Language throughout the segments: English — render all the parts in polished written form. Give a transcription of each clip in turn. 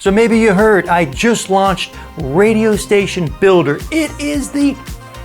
So maybe you heard I just launched Radio Station Builder. It is the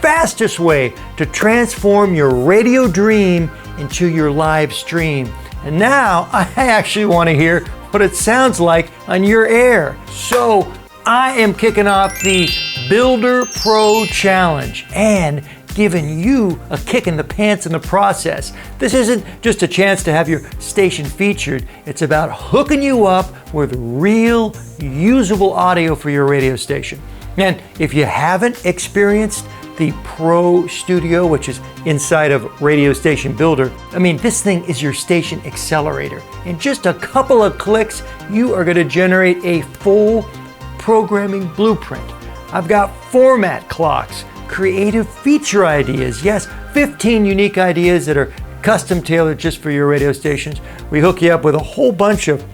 fastest way to transform your radio dream into your live stream. And now I actually want to hear what it sounds like on your air. So I am kicking off the Builder Pro Challenge and giving you a kick in the pants in the process. This isn't just a chance to have your station featured. It's about hooking you up with real, usable audio for your radio station. And if you haven't experienced the Pro Studio, which is inside of Radio Station Builder, I mean, this thing is your station accelerator. In just a couple of clicks, you are going to generate a full programming blueprint. I've got format clocks, creative feature ideas, yes, 15 unique ideas that are custom tailored just for your radio stations. We hook you up with a whole bunch of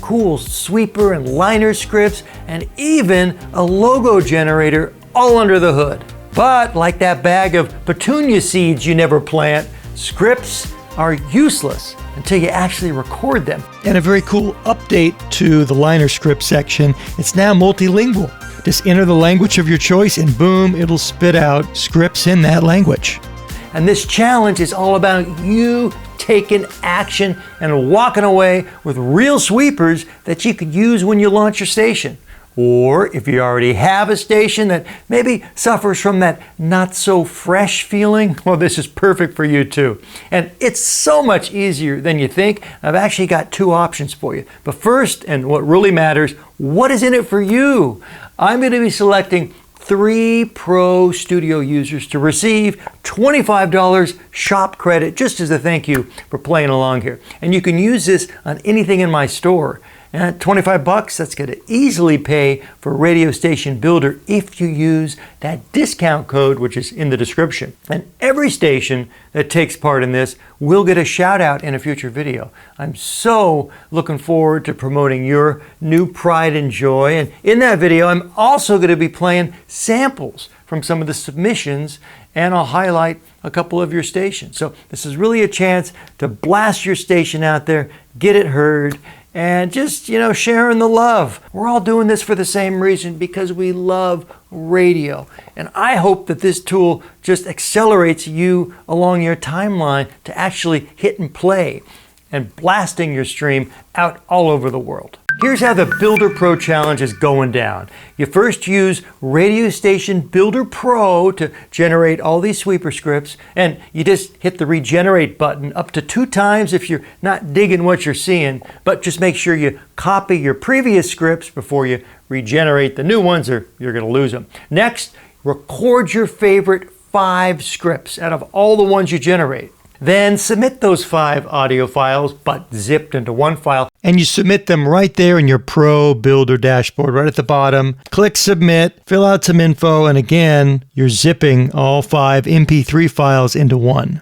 cool sweeper and liner scripts and even a logo generator all under the hood. But like that bag of petunia seeds you never plant, scripts are useless until you actually record them. And a very cool update to the liner script section, it's now multilingual. Just enter the language of your choice and boom, it'll spit out scripts in that language. And this challenge is all about you taking action and walking away with real sweepers that you could use when you launch your station. Or if you already have a station that maybe suffers from that not so fresh feeling, well, this is perfect for you too. And it's so much easier than you think. I've actually got two options for you. But first, and what really matters, what is in it for you? I'm going to be selecting 3 Pro Studio users to receive $25 shop credit just as a thank you for playing along here. And you can use this on anything in my store. And $25, that's going to easily pay for Radio Station Builder if you use that discount code, which is in the description. And every station that takes part in this will get a shout out in a future video. I'm so looking forward to promoting your new pride and joy. And in that video, I'm also going to be playing samples from some of the submissions, and I'll highlight a couple of your stations. So this is really a chance to blast your station out there, get it heard, and just, sharing the love. We're all doing this for the same reason, because we love radio. And I hope that this tool just accelerates you along your timeline to actually hit and play and blasting your stream out all over the world. Here's how the Builder Pro Challenge is going down. You first use Radio Station Builder Pro to generate all these sweeper scripts, and you just hit the regenerate button up to 2 times if you're not digging what you're seeing, but just make sure you copy your previous scripts before you regenerate the new ones or you're going to lose them. Next, record your favorite 5 scripts out of all the ones you generate. Then submit those 5 audio files, but zipped into one file, and you submit them right there in your Pro Builder dashboard, right at the bottom. Click Submit, fill out some info, and again, you're zipping all 5 MP3 files into one.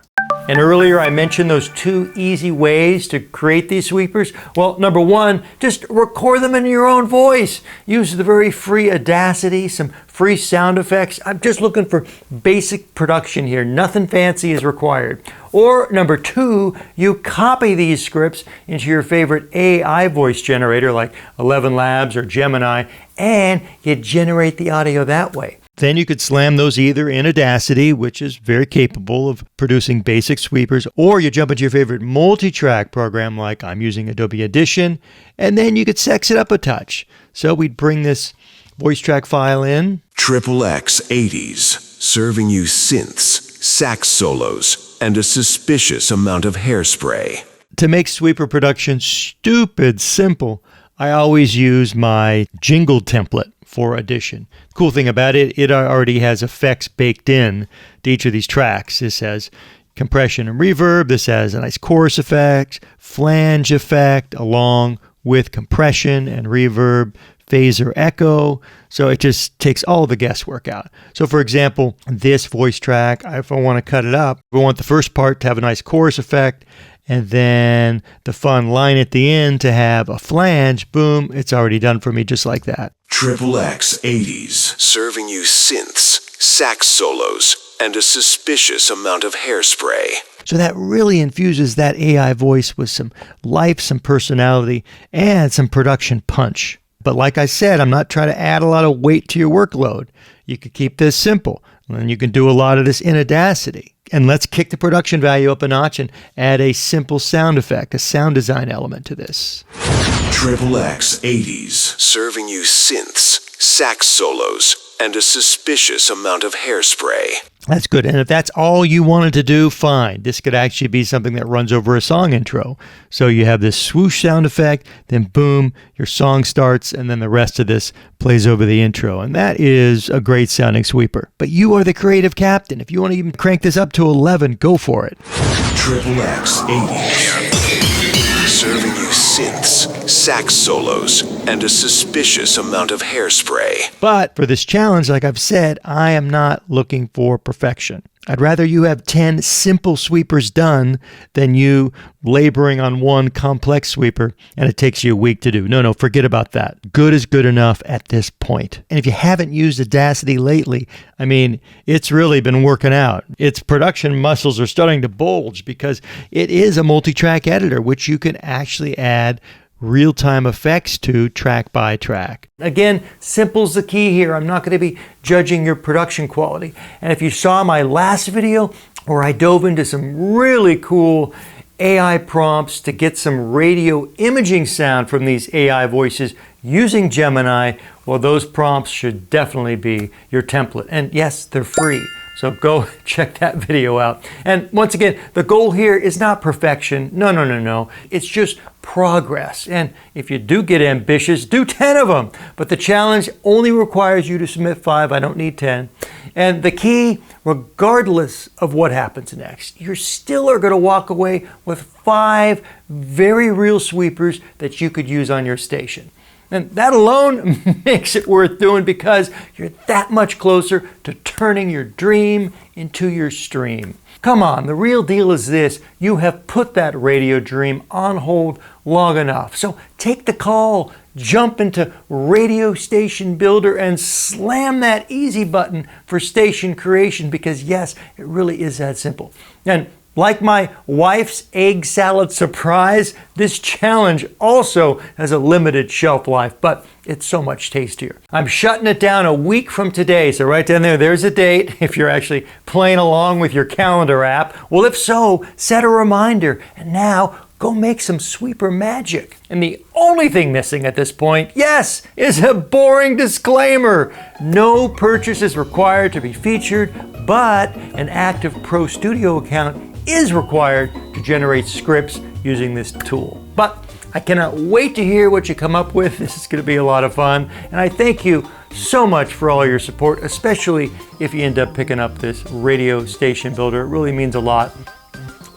And earlier I mentioned those 2 easy ways to create these sweepers. Well, number 1, just record them in your own voice. Use the very free Audacity, some free sound effects. I'm just looking for basic production here. Nothing fancy is required. Or number 2, you copy these scripts into your favorite AI voice generator like 11 Labs or Gemini, and you generate the audio that way. Then you could slam those either in Audacity, which is very capable of producing basic sweepers, or you jump into your favorite multi-track program like I'm using Adobe Audition, and then you could sex it up a touch. So we'd bring this voice track file in. XXX 80s, serving you synths, sax solos, and a suspicious amount of hairspray. To make sweeper production stupid simple, I always use my jingle template for Audition. Cool thing about it, it already has effects baked in to each of these tracks. This has compression and reverb. This has a nice chorus effect, flange effect, along with compression and reverb, phaser echo. So it just takes all the guesswork out. So for example, this voice track, if I want to cut it up, we want the first part to have a nice chorus effect, and then the fun line at the end to have a flange. Boom, it's already done for me just like that. XXX 80s, serving you synths, sax solos, and a suspicious amount of hairspray. So that really infuses that AI voice with some life, some personality, and some production punch. But like I said, I'm not trying to add a lot of weight to your workload. You could keep this simple, and you can do a lot of this in Audacity. And let's kick the production value up a notch and add a simple sound effect, a sound design element to this. XXX 80s, serving you synths, sax solos, and a suspicious amount of hairspray. That's good. And if that's all you wanted to do, fine. This could actually be something that runs over a song intro. So you have this swoosh sound effect, then boom, your song starts, and then the rest of this plays over the intro. And that is a great sounding sweeper. But you are the creative captain. If you want to even crank this up to 11, go for it. XXX 80s, serving you synths, sax solos, and a suspicious amount of hairspray. But for this challenge, like I've said, I am not looking for perfection. I'd rather you have 10 simple sweepers done than you laboring on one complex sweeper and it takes you a week to do. No, forget about that. Good is good enough at this point. And if you haven't used Audacity lately, I mean, it's really been working out. Its production muscles are starting to bulge because it is a multi-track editor, which you can actually add real-time effects to track by track. Again, simple's the key here. I'm not going to be judging your production quality. And if you saw my last video where I dove into some really cool AI prompts to get some radio imaging sound from these AI voices using Gemini, well, those prompts should definitely be your template. And yes, they're free. So go check that video out. And once again, the goal here is not perfection. No. It's just progress. And if you do get ambitious, do 10 of them. But the challenge only requires you to submit 5. I don't need 10. And the key, regardless of what happens next, you still are going to walk away with 5 very real sweepers that you could use on your station. And that alone makes it worth doing because you're that much closer to turning your dream into your stream. Come on, the real deal is this. You have put that radio dream on hold long enough. So take the call, jump into Radio Station Builder and slam that easy button for station creation because yes, it really is that simple. And like my wife's egg salad surprise, this challenge also has a limited shelf life, but it's so much tastier. I'm shutting it down a week from today, so right down there's a date if you're actually playing along with your calendar app. Well, if so, set a reminder, and now go make some sweeper magic. And the only thing missing at this point, yes, is a boring disclaimer. No purchase is required to be featured, but an active Pro Studio account is required to generate scripts using this tool. But I cannot wait to hear what you come up with. This is going to be a lot of fun. And I thank you so much for all your support, especially if you end up picking up this Radio Station Builder. It really means a lot.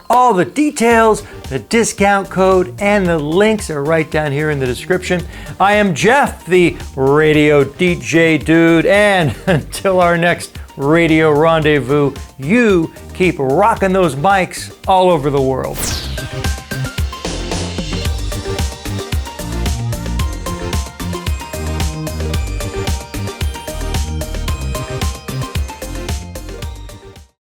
All the details, the discount code, and the links are right down here in the description. I am Jeff, the Radio DJ dude, and until our next radio rendezvous, you keep rocking those mics all over the world.